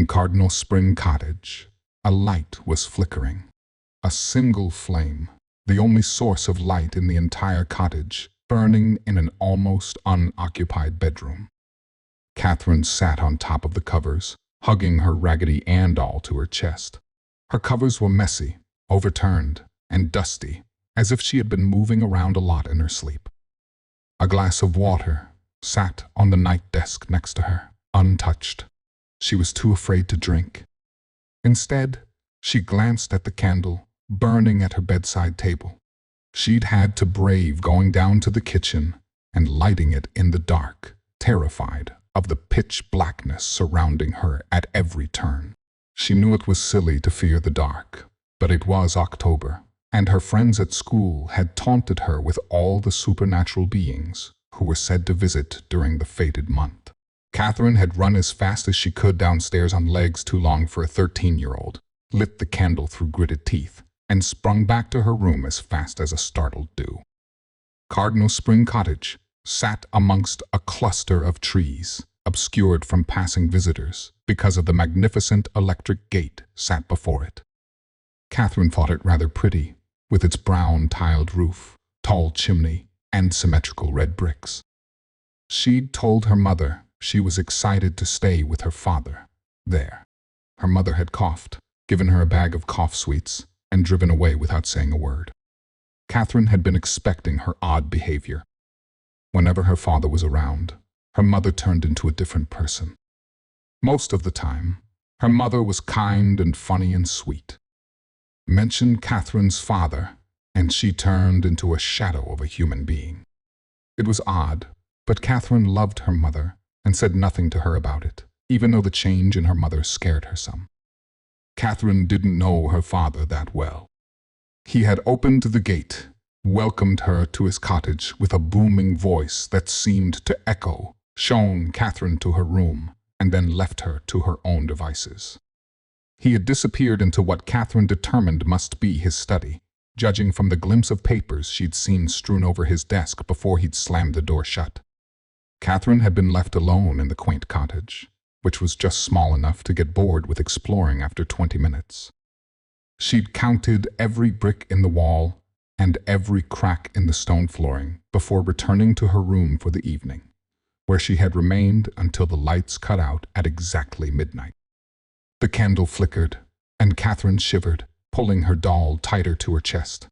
In Cardinal Spring Cottage, a light was flickering. A single flame, the only source of light in the entire cottage, burning in an almost unoccupied bedroom. Katherine sat on top of the covers, hugging her Raggedy Ann doll to her chest. Her covers were messy, overturned, and dusty, as if she had been moving around a lot in her sleep. A glass of water sat on the night desk next to her, untouched. She was too afraid to drink. Instead, she glanced at the candle burning at her bedside table. She'd had to brave going down to the kitchen and lighting it in the dark, terrified of the pitch blackness surrounding her at every turn. She knew it was silly to fear the dark, but it was October, and her friends at school had taunted her with all the supernatural beings who were said to visit during the fated month. Katherine had run as fast as she could downstairs on legs too long for a 13-year-old, lit the candle through gritted teeth, and sprung back to her room as fast as a startled dew. Cardinal Spring Cottage sat amongst a cluster of trees, obscured from passing visitors because of the magnificent electric gate sat before it. Katherine thought it rather pretty, with its brown tiled roof, tall chimney, and symmetrical red bricks. She'd told her mother she was excited to stay with her father there. Her mother had coughed, given her a bag of cough sweets, and driven away without saying a word. Katherine had been expecting her odd behavior. Whenever her father was around, her mother turned into a different person. Most of the time, her mother was kind and funny and sweet. Mention Katherine's father, and she turned into a shadow of a human being. It was odd, but Katherine loved her mother and said nothing to her about it, even though the change in her mother scared her some. Katherine didn't know her father that well. He had opened the gate, welcomed her to his cottage with a booming voice that seemed to echo, shown Katherine to her room, and then left her to her own devices. He had disappeared into what Katherine determined must be his study, judging from the glimpse of papers she'd seen strewn over his desk before he'd slammed the door shut. Katherine had been left alone in the quaint cottage, which was just small enough to get bored with exploring after 20 minutes. She'd counted every brick in the wall and every crack in the stone flooring before returning to her room for the evening, where she had remained until the lights cut out at exactly midnight. The candle flickered, and Katherine shivered, pulling her doll tighter to her chest.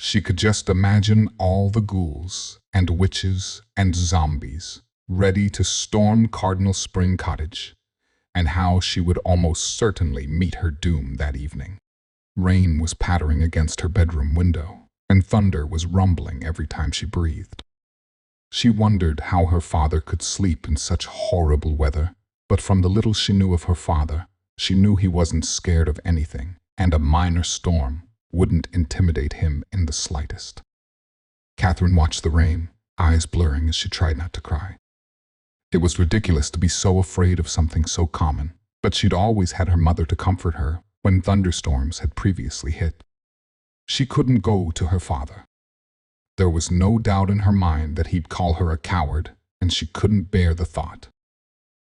She could just imagine all the ghouls and witches and zombies ready to storm Cardinal Spring Cottage, and how she would almost certainly meet her doom that evening. Rain was pattering against her bedroom window, and thunder was rumbling every time she breathed. She wondered how her father could sleep in such horrible weather, but from the little she knew of her father, she knew he wasn't scared of anything, and a minor storm wouldn't intimidate him in the slightest. Katherine watched the rain, eyes blurring as she tried not to cry. It was ridiculous to be so afraid of something so common, but she'd always had her mother to comfort her when thunderstorms had previously hit. She couldn't go to her father. There was no doubt in her mind that he'd call her a coward, and she couldn't bear the thought.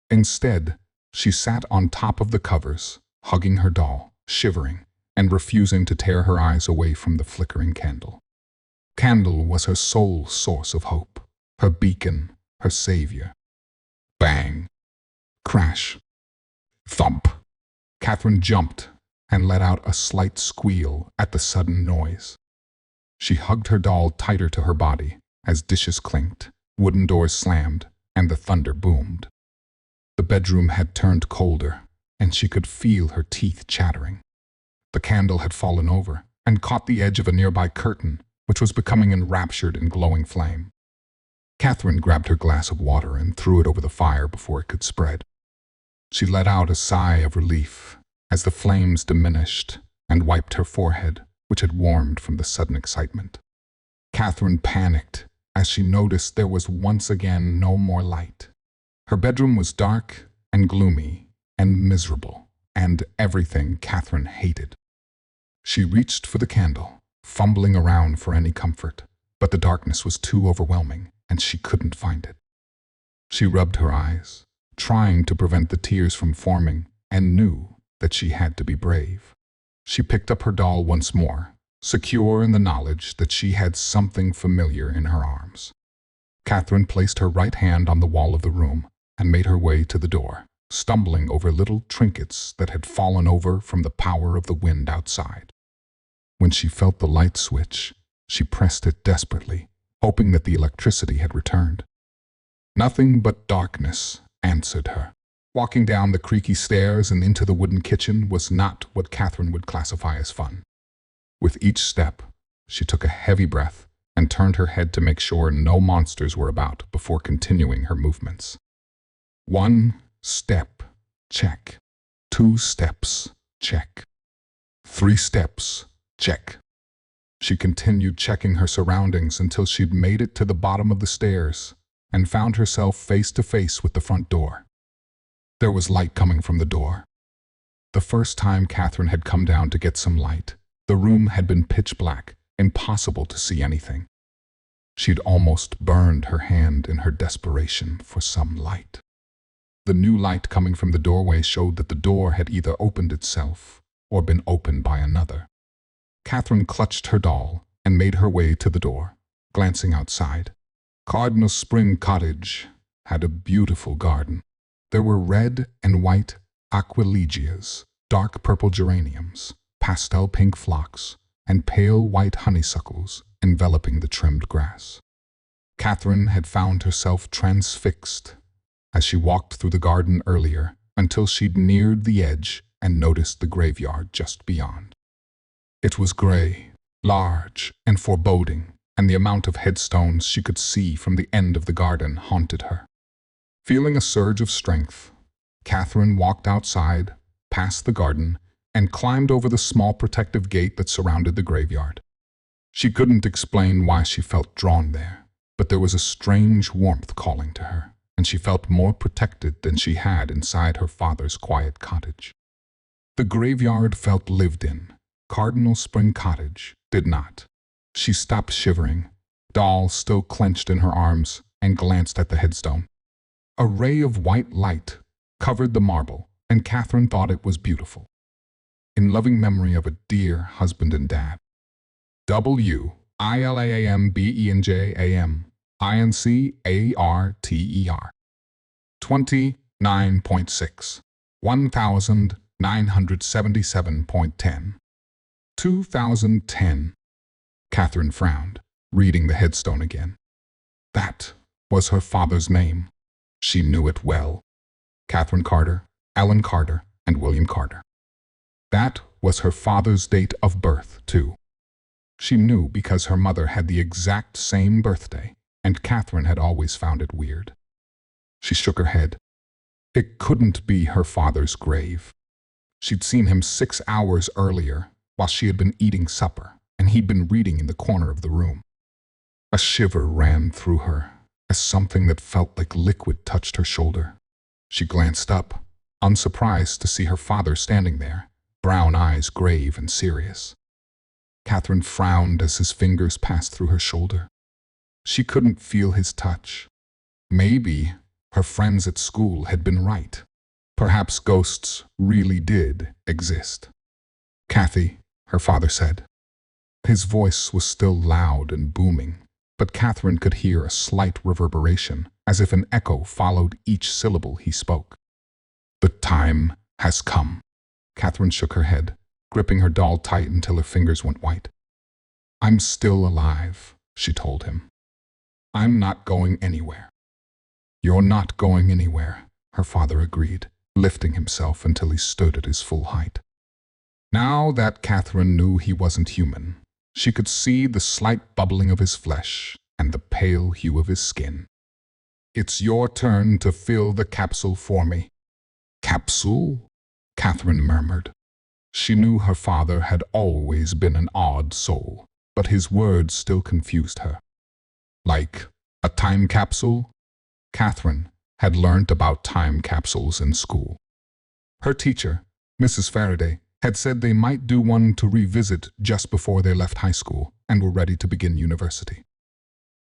Instead, she sat on top of the covers, hugging her doll, shivering, and refusing to tear her eyes away from the flickering candle. Candle was her sole source of hope, her beacon, her savior. Bang! Crash! Thump! Katherine jumped and let out a slight squeal at the sudden noise. She hugged her doll tighter to her body as dishes clinked, wooden doors slammed, and the thunder boomed. The bedroom had turned colder, and she could feel her teeth chattering. The candle had fallen over and caught the edge of a nearby curtain, which was becoming enraptured in glowing flame. Katherine grabbed her glass of water and threw it over the fire before it could spread. She let out a sigh of relief as the flames diminished and wiped her forehead, which had warmed from the sudden excitement. Katherine panicked as she noticed there was once again no more light. Her bedroom was dark and gloomy and miserable, and everything Katherine hated. She reached for the candle, fumbling around for any comfort, but the darkness was too overwhelming, and she couldn't find it. She rubbed her eyes, trying to prevent the tears from forming, and knew that she had to be brave. She picked up her doll once more, secure in the knowledge that she had something familiar in her arms. Katherine placed her right hand on the wall of the room and made her way to the door, stumbling over little trinkets that had fallen over from the power of the wind outside. When she felt the light switch, she pressed it desperately, hoping that the electricity had returned. Nothing but darkness answered her. Walking down the creaky stairs and into the wooden kitchen was not what Katherine would classify as fun. With each step, she took a heavy breath and turned her head to make sure no monsters were about before continuing her movements. 1 step, check. 2 steps, check. 3 steps, check. She continued checking her surroundings until she'd made it to the bottom of the stairs and found herself face to face with the front door. There was light coming from the door. The first time Katherine had come down to get some light, the room had been pitch black, impossible to see anything. She'd almost burned her hand in her desperation for some light. The new light coming from the doorway showed that the door had either opened itself or been opened by another. Katherine clutched her doll and made her way to the door, glancing outside. Cardinal Spring Cottage had a beautiful garden. There were red and white aquilleggias, dark purple geraniums, pastel pink phlox, and pale white honeysuckles enveloping the trimmed grass. Katherine had found herself transfixed as she walked through the garden earlier until she'd neared the edge and noticed the graveyard just beyond. It was gray, large, and foreboding, and the amount of headstones she could see from the end of the garden haunted her. Feeling a surge of strength, Katherine walked outside, past the garden, and climbed over the small protective gate that surrounded the graveyard. She couldn't explain why she felt drawn there, but there was a strange warmth calling to her, and she felt more protected than she had inside her father's quiet cottage. The graveyard felt lived in. Cardinal Spring Cottage did not. She stopped shivering, doll still clenched in her arms, and glanced at the headstone. A ray of white light covered the marble, and Katherine thought it was beautiful. In loving memory of a dear husband and dad. WILAAMBENJAM INCARTER 29.6 1977.10 2010. Katherine frowned, reading the headstone again. That was her father's name. She knew it well. Catherine Carter, Ellen Carter, and William Carter. That was her father's date of birth, too. She knew because her mother had the exact same birthday, and Katherine had always found it weird. She shook her head. It couldn't be her father's grave. She'd seen him 6 hours earlier while she had been eating supper, and he'd been reading in the corner of the room. A shiver ran through her as something that felt like liquid touched her shoulder. She glanced up, unsurprised to see her father standing there, brown eyes grave and serious. Katherine frowned as his fingers passed through her shoulder. She couldn't feel his touch. Maybe her friends at school had been right. Perhaps ghosts really did exist. "Kathy," her father said. His voice was still loud and booming, but Katherine could hear a slight reverberation, as if an echo followed each syllable he spoke. "The time has come." Katherine shook her head, gripping her doll tight until her fingers went white. "I'm still alive," she told him. "I'm not going anywhere." "You're not going anywhere," her father agreed, lifting himself until he stood at his full height. Now that Katherine knew he wasn't human, she could see the slight bubbling of his flesh and the pale hue of his skin. "It's your turn to fill the capsule for me." "Capsule?" Katherine murmured. She knew her father had always been an odd soul, but his words still confused her. "Like a time capsule?" Katherine had learned about time capsules in school. Her teacher, Mrs. Faraday, had said they might do one to revisit just before they left high school and were ready to begin university.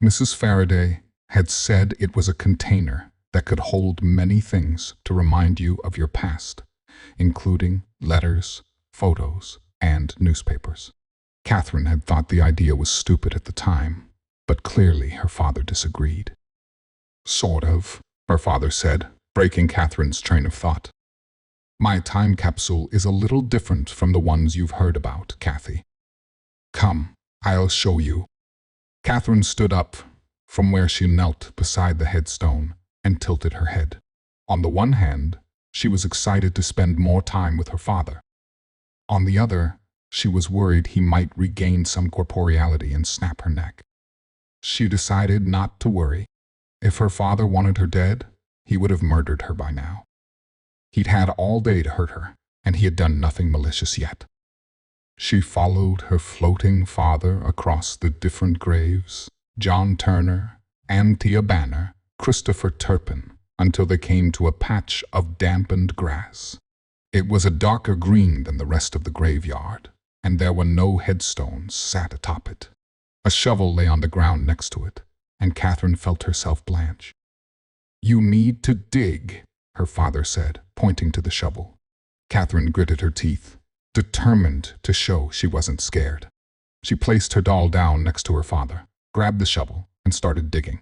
Mrs. Faraday had said it was a container that could hold many things to remind you of your past, including letters, photos, and newspapers. Katherine had thought the idea was stupid at the time, but clearly her father disagreed. Sort of, her father said, breaking Katherine's train of thought. My time capsule is a little different from the ones you've heard about, Kathy. Come, I'll show you. Katherine stood up from where she knelt beside the headstone and tilted her head. On the one hand, she was excited to spend more time with her father. On the other, she was worried he might regain some corporeality and snap her neck. She decided not to worry. If her father wanted her dead, he would have murdered her by now. He'd had all day to hurt her, and he had done nothing malicious yet. She followed her floating father across the different graves, John Turner, Anthea Banner, Christopher Turpin, until they came to a patch of dampened grass. It was a darker green than the rest of the graveyard, and there were no headstones sat atop it. A shovel lay on the ground next to it, and Katherine felt herself blanch. You need to dig, her father said, pointing to the shovel. Katherine gritted her teeth, determined to show she wasn't scared. She placed her doll down next to her father, grabbed the shovel, and started digging.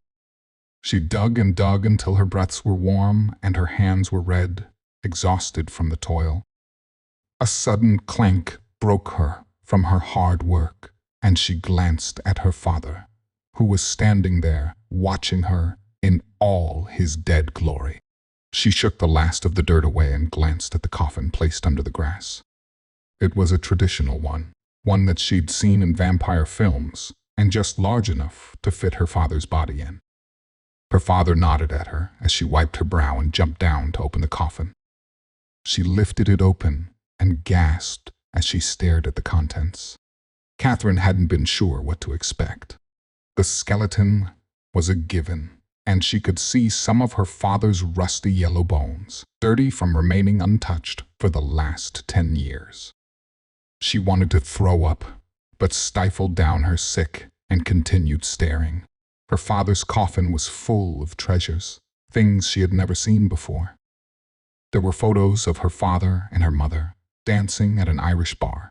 She dug and dug until her breaths were warm and her hands were red, exhausted from the toil. A sudden clank broke her from her hard work, and she glanced at her father, who was standing there, watching her in all his dead glory. She shook the last of the dirt away and glanced at the coffin placed under the grass. It was a traditional one that she'd seen in vampire films, and just large enough to fit her father's body in. Her father nodded at her as she wiped her brow and jumped down to open the coffin. She lifted it open and gasped as she stared at the contents. Katherine hadn't been sure what to expect. The skeleton was a given, and she could see some of her father's rusty yellow bones, dirty from remaining untouched for the last 10 years. She wanted to throw up, but stifled down her sick and continued staring. Her father's coffin was full of treasures, things she had never seen before. There were photos of her father and her mother dancing at an Irish bar.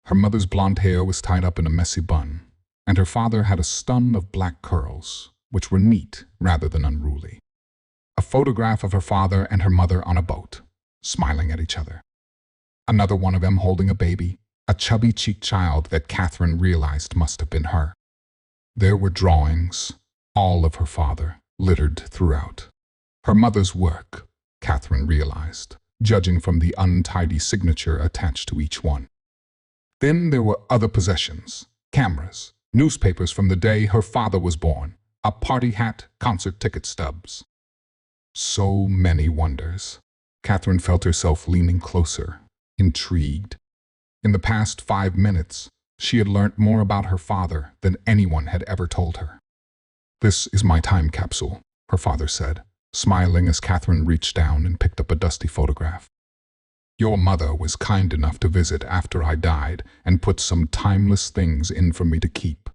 Her mother's blonde hair was tied up in a messy bun, and her father had a stun of black curls, which were neat rather than unruly. A photograph of her father and her mother on a boat, smiling at each other. Another one of them holding a baby, a chubby-cheeked child that Katherine realized must have been her. There were drawings, all of her father, littered throughout. Her mother's work, Katherine realized, judging from the untidy signature attached to each one. Then there were other possessions, cameras, newspapers from the day her father was born, a party hat, concert ticket stubs. So many wonders. Katherine felt herself leaning closer, intrigued. In the past 5 minutes, she had learnt more about her father than anyone had ever told her. This is my time capsule, her father said, smiling as Katherine reached down and picked up a dusty photograph. Your mother was kind enough to visit after I died and put some timeless things in for me to keep.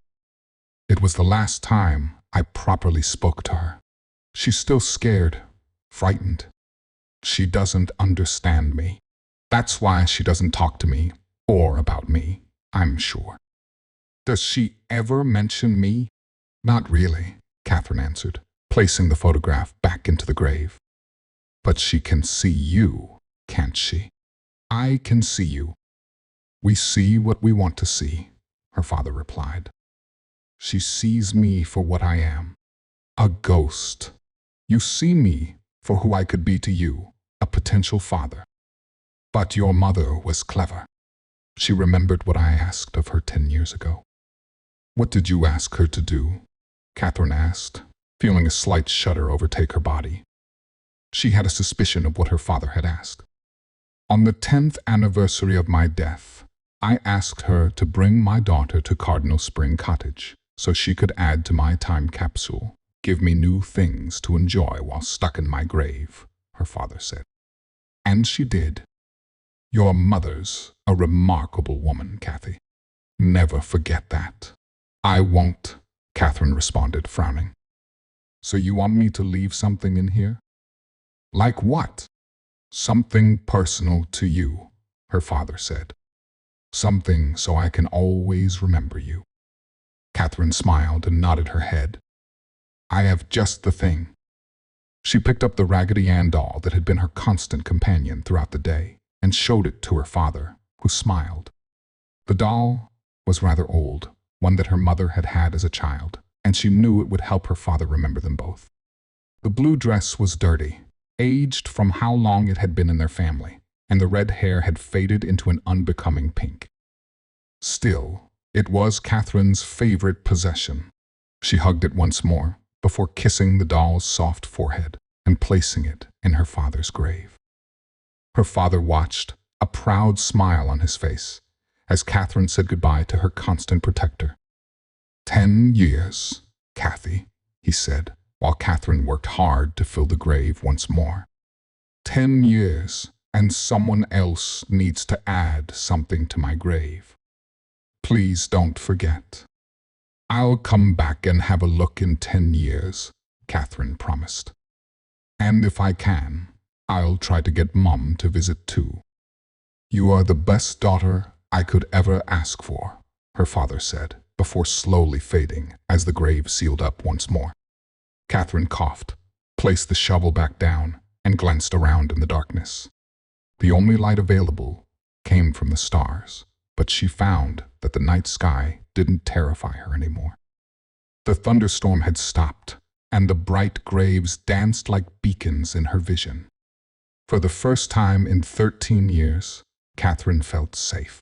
It was the last time I properly spoke to her. She's still scared, frightened. She doesn't understand me. That's why she doesn't talk to me, or about me, I'm sure. Does she ever mention me? Not really, Katherine answered, placing the photograph back into the grave. But she can see you, can't she? I can see you. We see what we want to see, her father replied. She sees me for what I am, a ghost. You see me for who I could be to you, a potential father. But your mother was clever. She remembered what I asked of her 10 years ago. What did you ask her to do? Katherine asked, feeling a slight shudder overtake her body. She had a suspicion of what her father had asked. On the 10th anniversary of my death, I asked her to bring my daughter to Cardinal Spring Cottage so she could add to my time capsule, give me new things to enjoy while stuck in my grave, her father said. And she did. Your mother's a remarkable woman, Kathy. Never forget that. I won't, Katherine responded, frowning. So you want me to leave something in here? Like what? Something personal to you, her father said. Something so I can always remember you. Katherine smiled and nodded her head. I have just the thing. She picked up the Raggedy Ann doll that had been her constant companion throughout the day and showed it to her father, who smiled. The doll was rather old, one that her mother had had as a child, and she knew it would help her father remember them both. The blue dress was dirty, aged from how long it had been in their family, and the red hair had faded into an unbecoming pink. Still, it was Katherine's favorite possession. She hugged it once more, before kissing the doll's soft forehead and placing it in her father's grave. Her father watched, a proud smile on his face, as Katherine said goodbye to her constant protector. 10 years, Kathy, he said, while Katherine worked hard to fill the grave once more. 10 years, and someone else needs to add something to my grave. Please don't forget. I'll come back and have a look in 10 years, Katherine promised. And if I can, I'll try to get Mom to visit too. You are the best daughter I could ever ask for, her father said, before slowly fading as the grave sealed up once more. Katherine coughed, placed the shovel back down, and glanced around in the darkness. The only light available came from the stars, but she found that the night sky didn't terrify her anymore. The thunderstorm had stopped, and the bright graves danced like beacons in her vision. For the first time in 13 years, Katherine felt safe.